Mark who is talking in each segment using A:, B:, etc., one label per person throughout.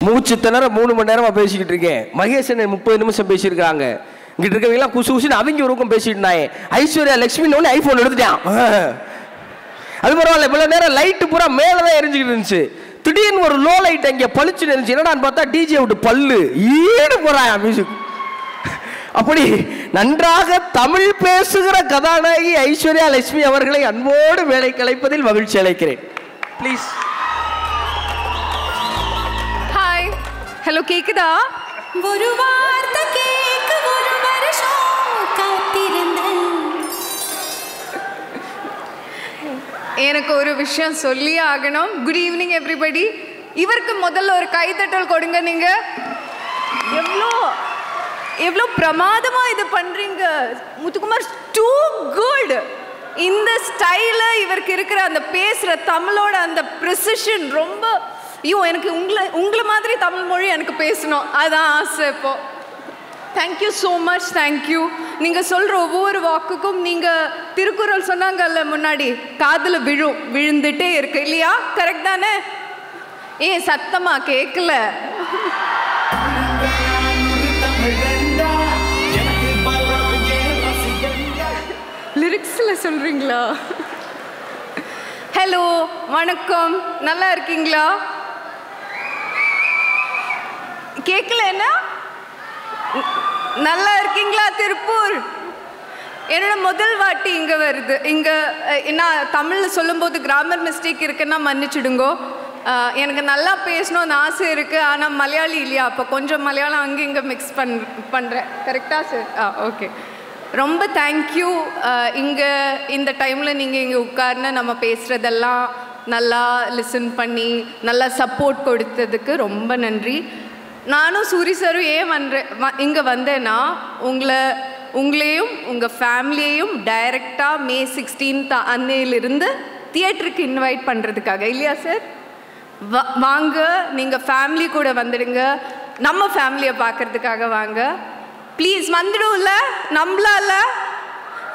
A: மூச்சு திணற 3 மணி நேரமாக பேசிக்கிட்டு இருக்கேன். மகேஷன் 30 நிமிஷம் பேசியிருக்காங்க. இங்கிட்ட இருக்கவங்கலாம் குசு குசுன்னு அவங்க ஒரு பக்கம் பேசிட்டு இருந்தாங்க. ஐஸ்வர்யா லட்சுமி ஒன்று ஐஃபோன் எடுத்துட்டான். அது பரவாயில்ல, இவ்வளோ நேரம் லைட்டு பூரா மேலே தான் எரிஞ்சுக்கிட்டு இருந்துச்சு. திடீர்னு ஒரு லோ லைட் அங்கே பளிச்சுன்னு இருந்துச்சு. என்னடான்னு பார்த்தா டிஜே விட்டு பல்லு ஈடு போகிறான் மியூசிக். அப்படி நன்றாக தமிழ் பேசுகிற கதாநாயகி ஐஸ்வர்யா லட்சுமி அவர்களை அன்போடு வேலை கலைப்பதில் மகிழ்ச்சி அளிக்கிறேன். ப்ளீஸ்.
B: ஹாய், ஹலோ, கேக்குதா?
C: ஒரு வார்த்தை கேட்க ஒரு வருஷம் காத்திருந்தேன்.
B: எனக்கு ஒரு விஷயம் சொல்லி ஆகணும். Good evening everybody. இவருக்கு முதல்ல ஒரு கைத்தட்டல் கொடுங்க. நீங்க எவ்வளோ பிரமாதமா இது பண்றீங்க முத்துக்குமார். Two good. இந்த ஸ்டைல இவருக்கு இருக்கிற அந்த பேசுற தமிழோட அந்த ப்ரிசிஷன் ரொம்ப. ஐயோ, எனக்கு உங்களை மாதிரி தமிழ் மொழி எனக்கு பேசணும், அதான் ஆசை இப்போ. Thank you so much. தேங்க்யூ. நீங்கள் சொல்கிற ஒவ்வொரு வாக்குக்கும், நீங்கள் திருக்குறள் சொன்னாங்கல்ல முன்னாடி, காதில் விழுந்துட்டே இருக்கு இல்லையா? கரெக்ட் தானே? ஏன் சத்தமா கேட்கல? லிரிக்ஸில் சொல்கிறீங்களா? ஹலோ, வணக்கம், நல்லா இருக்கீங்களா? கேட்கலன்னா நல்லா இருக்கீங்களா? திருப்பூர் என்னோட முதல் வாட்டி இங்கே வருது. இங்கே நான் தமிழில் சொல்லும்போது கிராமர் மிஸ்டேக் இருக்குன்னா மன்னிச்சுடுங்கோ. எனக்கு நல்லா பேசணும்னு ஆசை இருக்குது, ஆனால் மலையாளி இல்லையா, அப்போ கொஞ்சம் மலையாளம் அங்கே இங்கே மிக்ஸ் பண்ணுறேன். கரெக்டாக சார்? ஓகே. ரொம்ப தேங்க்யூ. இங்கே இந்த டைமில் நீங்கள் இங்கே உட்கார்ந்து நம்ம பேசுகிறதெல்லாம் நல்லா லிசன் பண்ணி நல்லா சப்போர்ட் கொடுத்ததுக்கு ரொம்ப நன்றி. நானும் சூரி சாரும் ஏன் இங்கே வந்தேன்னா, உங்களையும் உங்கள் ஃபேமிலியையும் டைரெக்டாக May 16 அன்னையிலிருந்து தியேட்டருக்கு இன்வைட் பண்ணுறதுக்காக. இல்லையா சார்? வாங்க, நீங்கள் ஃபேமிலி கூட வந்துடுங்க, நம்ம ஃபேமிலியை பார்க்குறதுக்காக வாங்க ப்ளீஸ். வந்துடும்ல?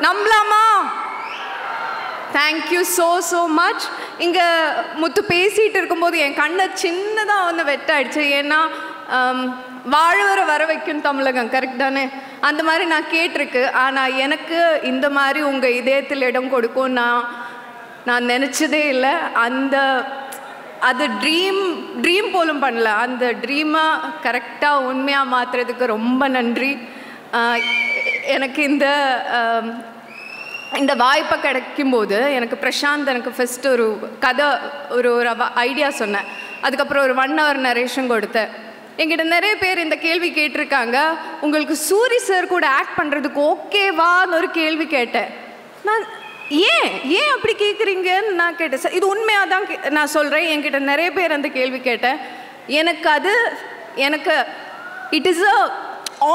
B: நம்பலாமா? Thank you so much. இங்கே முத்து பேசிகிட்டு இருக்கும்போது என் கண்ணை சின்னதாக வந்து வெட்டாயிடுச்சு. ஏன்னா வாழவர வர வைக்கும் தமிழகம், கரெக்ட் தானே? அந்த மாதிரி நான் கேட்டிருக்கு. ஆனால் எனக்கு இந்த மாதிரி உங்கள் இதயத்தில் இடம் கொடுக்கும் நான் நினச்சதே இல்லை. அது ட்ரீம் போலும் பண்ணல. அந்த ட்ரீமை கரெக்டாக உண்மையாக மாற்றுறதுக்கு ரொம்ப நன்றி. எனக்கு இந்த வாய்ப்பை கிடைக்கும்போது எனக்கு பிரசாந்த் எனக்கு ஃபஸ்ட்டு ஒரு கதை ஒரு ஐடியா சொன்னேன். அதுக்கப்புறம் ஒரு 1 hour நரேஷன் கொடுத்தேன். என்கிட்ட நிறைய பேர் இந்த கேள்வி கேட்டிருக்காங்க, உங்களுக்கு சூரி சார் கூட ஆக்ட் பண்ணுறதுக்கு ஓகேவான்னு ஒரு கேள்வி கேட்டேன். நான் ஏன் அப்படி கேட்குறீங்கன்னு நான் கேட்டேன். சார், இது உண்மையாக தான் நான் சொல்கிறேன். என்கிட்ட நிறைய பேர் அந்த கேள்வி கேட்டேன். எனக்கு it is a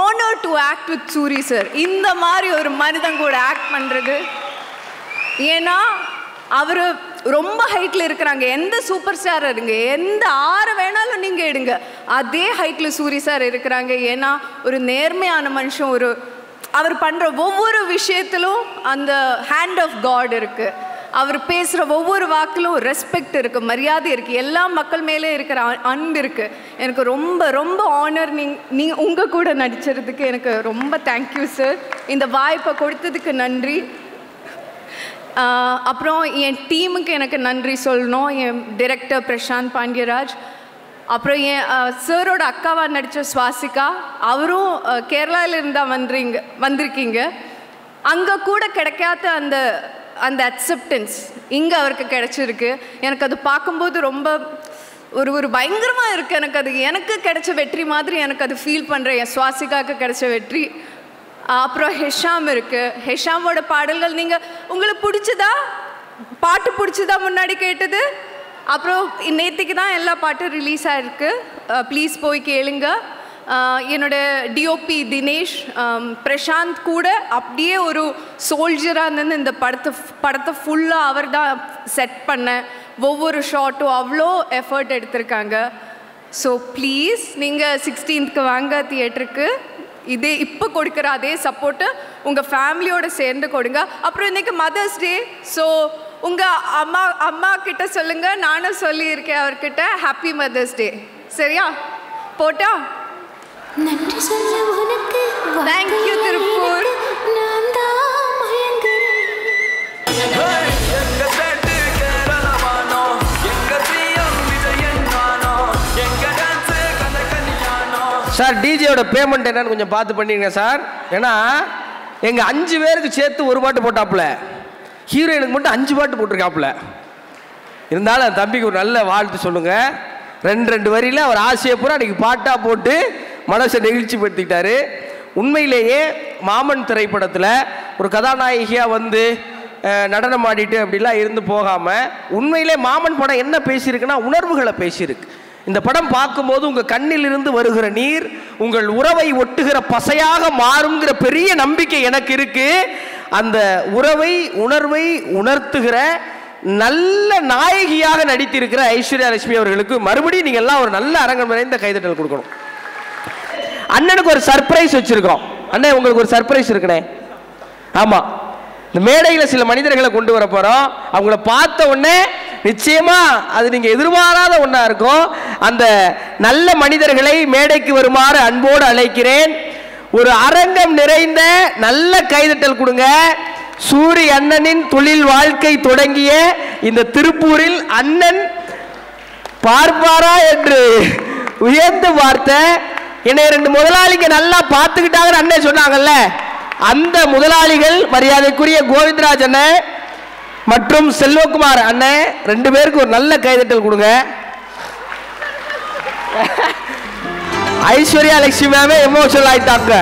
B: honour to act with Soori sir. இந்த மாதிரி ஒரு மனிதன் கூட ஆக்ட் பண்ணுறது. ஏன்னா அவர் ரொம்ப ஹைட்டில் இருக்கிறாங்க. எந்த சூப்பர் ஸ்டார் இருங்க, எந்த 6 வேணாலும் நீங்கள் எடுங்க, அதே ஹைட்டில் சூரி சார் இருக்கிறாங்க. ஏன்னா ஒரு நேர்மையான மனுஷன். அவர் பண்ணுற ஒவ்வொரு விஷயத்திலும் அந்த ஹேண்ட் ஆஃப் காட் இருக்குது. அவர் பேசுகிற ஒவ்வொரு வாக்கிலும் ரெஸ்பெக்ட் இருக்குது, மரியாதை இருக்குது, எல்லா மக்கள் மேலே இருக்கிற அன்பு இருக்குது. எனக்கு ரொம்ப ஆனர். நீங்கள் உங்கள் கூட நடிக்கிறதுக்கு எனக்கு ரொம்ப தேங்க்யூ சார். இந்த வாய்ப்பை கொடுத்ததுக்கு நன்றி. அப்புறம் என் டீமுக்கு எனக்கு நன்றி சொல்லணும். என் டைரக்டர் பிரசாந்த் பாண்டியராஜ், அப்புறம் என் சாரோட அக்காவாக நடித்த சுவாசிகா, அவரும் கேரளாவிலிருந்து தான் வந்திருக்கீங்க. அங்கே கூட கிடைக்காத அந்த அக்செப்டன்ஸ் இங்கே அவருக்கு கிடைச்சிருக்கு. எனக்கு அது பார்க்கும்போது ரொம்ப ஒரு பயங்கரமாக இருக்குது. எனக்கு கிடைச்ச வெற்றி மாதிரி எனக்கு அது ஃபீல் பண்ணுறேன். என் சுவாசிகாவுக்கு கிடைச்ச வெற்றி. அப்புறம் ஹெஷாம் இருக்குது. ஹெஷாமோட பாடல்கள் உங்களுக்கு பாட்டு பிடிச்சதா முன்னாடி கேட்டது? அப்புறம் நேற்றுக்கு தான் எல்லா பாட்டும் ரிலீஸ் ஆகிருக்கு. ப்ளீஸ் போய் கேளுங்க. என்னோட டிஓபி தினேஷ், பிரசாந்த் கூட அப்படியே ஒரு சோல்ஜராக இருந்து இந்த படத்தை ஃபுல்லாக அவர் தான் செட் பண்ண. ஒவ்வொரு ஷாட்டும் அவ்வளோ எஃபர்ட் எடுத்திருக்காங்க. ஸோ ப்ளீஸ் நீங்கள் 16th வாங்க தியேட்டருக்கு. இப்போ கொடுக்குற அதே சப்போர்ட்டு உங்கள் ஃபேமிலியோடு சேர்ந்து கொடுங்க. அப்புறம் இன்றைக்கி மதர்ஸ் டே. ஸோ உங்கள் அம்மா கிட்ட சொல்லுங்கள், நானும் சொல்லியிருக்கேன் அவர்கிட்ட, ஹாப்பி மதர்ஸ் டே. சரியா? போட்டா?
C: நன்றி சொல்ல உனக்கு
B: Thank you, திருப்பூர்.
C: நான் தான் மயங்குறேன்.
A: சார் டிஜேயோட பேமெண்ட் என்னன்னு கொஞ்சம் பார்த்து பண்ணிடுங்க சார். ஏன்னா எங்கள் 5 பேருக்கு சேர்த்து ஒரு பாட்டு போட்டாப்புல, ஹீரோயினுக்கு மட்டும் 5 பாட்டு போட்டிருக்காப்புல. இருந்தாலும் தம்பிக்கு ஒரு நல்ல வாழ்த்து சொல்லுங்கள். 2 வரியில் அவர் ஆசையை பூரா அன்றைக்கி பாட்டாக போட்டு மனசை நெகிழ்ச்சி படுத்திக்கிட்டாரு. உண்மையிலேயே மாமன் திரைப்படத்தில் ஒரு கதாநாயகியாக வந்து நடனம் ஆடிட்டு அப்படிலாம் இருந்து போகாமல், உண்மையிலே மாமன் படம் என்ன பேசியிருக்குன்னா உணர்வுகளை பேசியிருக்கு. இந்த படம் பார்க்கும்போது உங்கள் கண்ணிலிருந்து வருகிற நீர் உங்கள் உறவை ஒட்டுகிற பசையாக மாறுங்கிற பெரிய நம்பிக்கை எனக்கு இருக்கு. அந்த உறவை உணர்வை உணர்த்துகிற நல்ல நாயகியாக நடித்திருக்கிற ஐஸ்வர்யா லட்சுமி அவர்களுக்கு மறுபடியும் நீங்கள் எல்லாம் ஒரு நல்ல அரங்கம் நிறைந்த கைதட்டல் கொடுக்கணும். அண்ணனுக்கு ஒரு சர்ப்ரைஸ் வச்சிருக்கோம். அண்ணே உங்களுக்கு ஒரு சர்ப்ரைஸ் இருக்குண்ணே. ஆமாம், இந்த மேடையில் சில மனிதர்களை கொண்டு வர போகிறோம். அவங்கள பார்த்த உடனே நிச்சயமா அது நீங்க எதிர்பாராத ஒன்றா இருக்கும். அந்த நல்ல மனிதர்களை மேடைக்கு வருமாறு அன்போடு அழைக்கிறேன். ஒரு அரங்கம் நிறைந்த நல்ல கைதட்டல் கொடுங்க. சூரி அண்ணனின் தொழில் வாழ்க்கை தொடங்கிய இந்த திருப்பூரில் அண்ணன் பார்ப்பாரா என்று உயர்ந்து பார்த்த என்னை 2 முதலாளிங்க நல்லா பார்த்துக்கிட்டாங்கன்னு அண்ணன் சொன்னாங்கல்ல, அந்த முதலாளிகள் மரியாதைக்குரிய கோவிந்தராஜ் அண்ணன் மற்றும் செல்வகுமார் அண்ணன் 2 பேருக்கு ஒரு நல்ல கைதட்டல் கொடுங்க. ஐஸ்வர்யா லட்சுமி மேமே எமோஷனல் ஆயிட்டாங்க.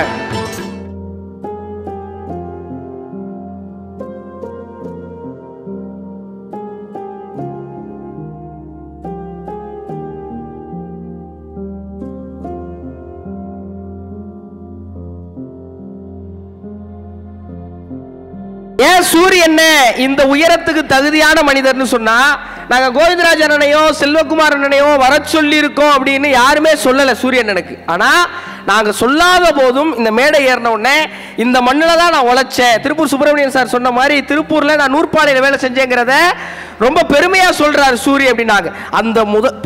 A: ஏன் சூரியன் இந்த உயரத்துக்கு தகுதியான மனிதர்னு சொன்னா, நாங்க கோவிந்தராஜ் அண்ணனையோ செல்வகுமார் அண்ணனையோ வர சொல்லி இருக்கோம் அப்படின்னு யாருமே சொல்லல சூரியன் எனக்கு. ஆனா நாங்க சொல்லாத போதும் இந்த மேடை ஏறின உடனே இந்த மண்ணில் தான் நான் உழைச்சேன். திருப்பூர் சுப்பிரமணியன் சார் சொன்ன மாதிரி திருப்பூர்ல நான் நூற்பாலையில் வேலை செஞ்சேங்கிறத ரொம்ப பெருமையா சொல்றாரு சூரிய அப்படின்னாங்க. அந்த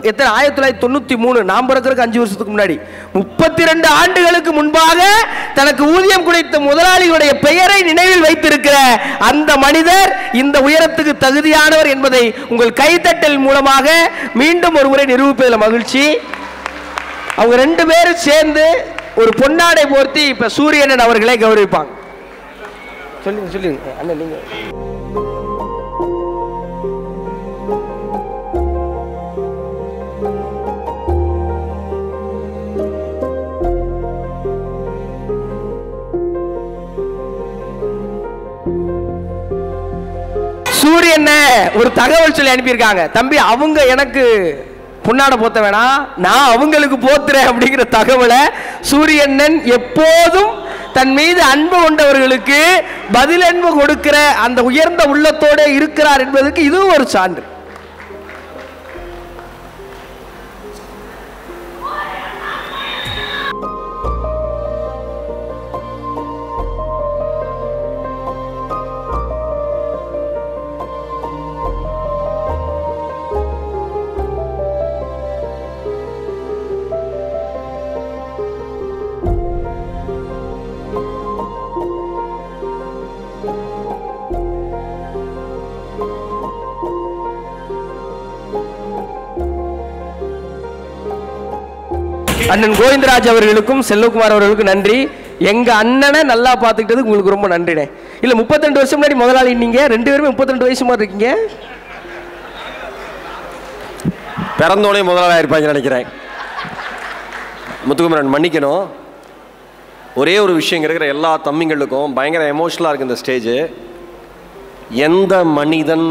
A: எத்தனை 1993 நான் பிறக்கிறதுக்கு 5 வருஷத்துக்கு முன்னாடி 32 ஆண்டுகளுக்கு முன்பாக தனக்கு ஊதியம் குறைத்த முதலாளிகளுடைய பெயரை நினைவில் வைத்திருக்கிற அந்த மனிதர் இந்த உயரத்துக்கு தகுதியானவர் என்பதை உங்கள் கைத்தட்டல் மூலமாக மீண்டும் ஒரு முறை நிரூபிப்பதில் மகிழ்ச்சி. அவங்க 2 பேரும் சேர்ந்து ஒரு பொன்னாடை போர்த்தி இப்ப சூரியன் அவர்களை கௌரவிப்பாங்க. சொல்லுங்க அண்ணன் நீங்க. சூரியன் ஒரு தகவல் சொல்லி அனுப்பியிருக்காங்க. தம்பி அவங்க எனக்கு பொன்னாட போத்த வேணாம், நான் அவங்களுக்கு போத்துறேன் அப்படிங்கிற தகவலை சூரியண்ணன் எப்போதும் தன் மீது அன்பு கொண்டவர்களுக்கு பதில் அன்பு கொடுக்கிற அந்த உயர்ந்த உள்ளத்தோடு இருக்கிறார் என்பதற்கு இது ஒரு சான்று. அண்ணன் கோவிந்தராஜ் அவர்களுக்கும் செல்வகுமார் அவர்களுக்கும் நன்றி. எங்க அண்ணனை நல்லா பார்த்துக்கிட்டது உங்களுக்கு ரொம்ப நன்றினே. இல்ல 32 வருஷம் முன்னாடி முதலாளி நீங்க 2 பேருமே 32 வயசு மாதிரி இருக்கீங்க.
D: பிறந்தோடனே முதலாளியாக இருப்பாங்க நினைக்கிறேன். முத்துக்குமரன் மன்னிக்கணும். ஒரே ஒரு விஷயம் இருக்கிற எல்லா தம்பிங்களுக்கும் பயங்கர எமோஷனலாக இருக்குது இந்த ஸ்டேஜு. எந்த மனிதன்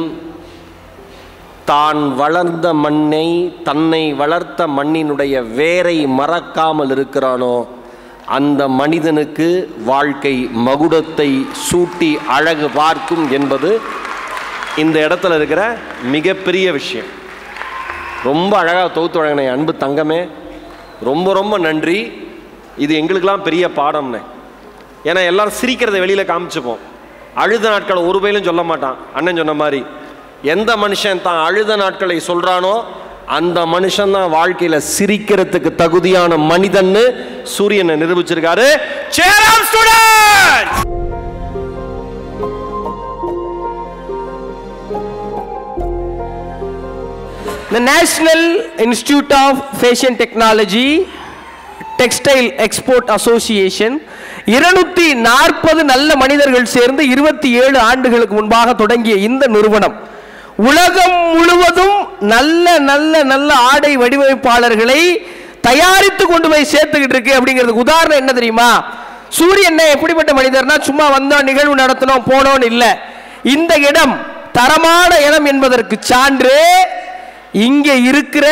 D: தான் வளர்ந்த மண்ணை, தன்னை வளர்த்த மண்ணினுடைய வேரை மறக்காமல் இருக்கிறானோ அந்த மனிதனுக்கு வாழ்க்கை மகுடத்தை சூட்டி அழகு பார்க்கும் என்பது இந்த இடத்துல இருக்கிற மிகப்பெரிய விஷயம். ரொம்ப அழகாக தொகுத்து வழங்கின அன்பு தங்கமே, ரொம்ப ரொம்ப நன்றி. இது எங்களுக்கெல்லாம் பெரிய பாடம்னே. ஏன்னா எல்லாரும் சிரிக்கிறத வெளியில் காமிச்சுப்போம், அழுத நாட்களை ஒரு பயிலும் சொல்ல மாட்டான். அண்ணன் சொன்ன மாதிரி எந்த மனுஷன் தான் அழுத நாட்களை சொல்கிறானோ அந்த மனுஷன் தான் வாழ்க்கையில சிரிக்கிறதுக்கு தகுதியான மனிதன்னு சூரியனை நிரூபிச்சிருக்காரு.
A: The National Institute of Fashion Technology Textile Export Association 240 நல்ல மனிதர்கள் சேர்ந்து 27 ஆண்டுகளுக்கு முன்பாக தொடங்கிய இந்த நிறுவனம் உலகம் முழுவதும் நல்ல நல்ல நல்ல ஆடை வடிவமைப்பாளர்களை தயாரித்து கொண்டு போய் சேர்த்துக்கிட்டு இருக்கு. அப்படிங்கிறதுக்கு உதாரணம் என்ன தெரியுமா? சூரியன் எப்படிப்பட்ட மனிதர்னா சும்மா வந்தோம் நிகழ்வு நடத்தணும் போனோன்னு இல்லை. இந்த இடம் தரமான இடம் என்பதற்கு சான்று இங்கே இருக்கிற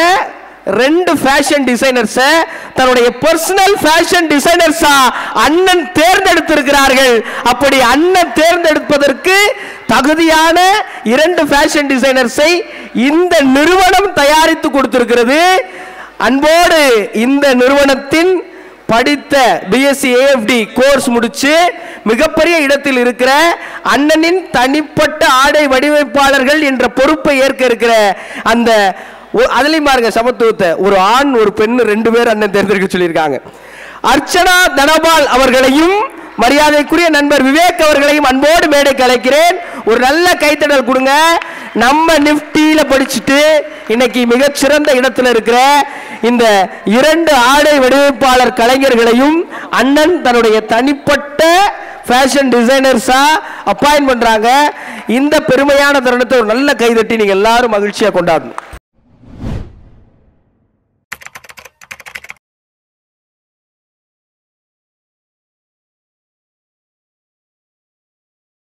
A: 2 ஃபேஷன் டிசைனர்ஸை தன்னுடைய பர்சனல் ஃபேஷன் டிசைனர்ஸா அண்ணன் தேர்ந்தெடுத்திருக்கிறார்கள். அப்படி அண்ணன் தேர்ந்தெடுப்பதற்கு தகுதியான 2 ஃபேஷன் டிசைனர்ஸை இந்த நிறுவனம் தயாரித்து கொடுத்திருக்கிறது. அன்போடு இந்த நிறுவனத்தின் படித்த பிஎஸ்சி AFD கோர்ஸ் முடிச்சு மிகப்பெரிய இடத்தில் இருக்கிற அண்ணனின் தனிப்பட்ட ஆடை வடிவமைப்பாளர்கள் என்ற பொறுப்பை ஏற்க இருக்கிற அந்த அதுலயும் பாருங்க சமத்துவத்தை, ஒரு ஆண் ஒரு பெண் 2 பேர் அண்ணன் தேர்ந்தெடுக்க சொல்லியிருக்காங்க. அர்ச்சனா தனபால் அவர்களையும் மரியாதைக்குரிய நண்பர் விவேக் அவர்களையும் அன்போடு மேடைக்கு அழைக்கிறேன். ஒரு நல்ல கைத்தடல் கொடுங்க. நம்ம நிப்டியில படிச்சுட்டு இன்னைக்கு மிகச்சிறந்த இடத்துல இருக்கிற இந்த 2 ஆடை வடிவமைப்பாளர் கலைஞர்களையும் அண்ணன் தன்னுடைய தனிப்பட்ட ஃபேஷன் டிசைனர்ஸா அப்பாயின்ட் பண்றாங்க. இந்த பெருமையான தருணத்தை ஒரு நல்ல கைதட்டி நீங்க எல்லாரும் மகிழ்ச்சியா கொண்டாடணும்.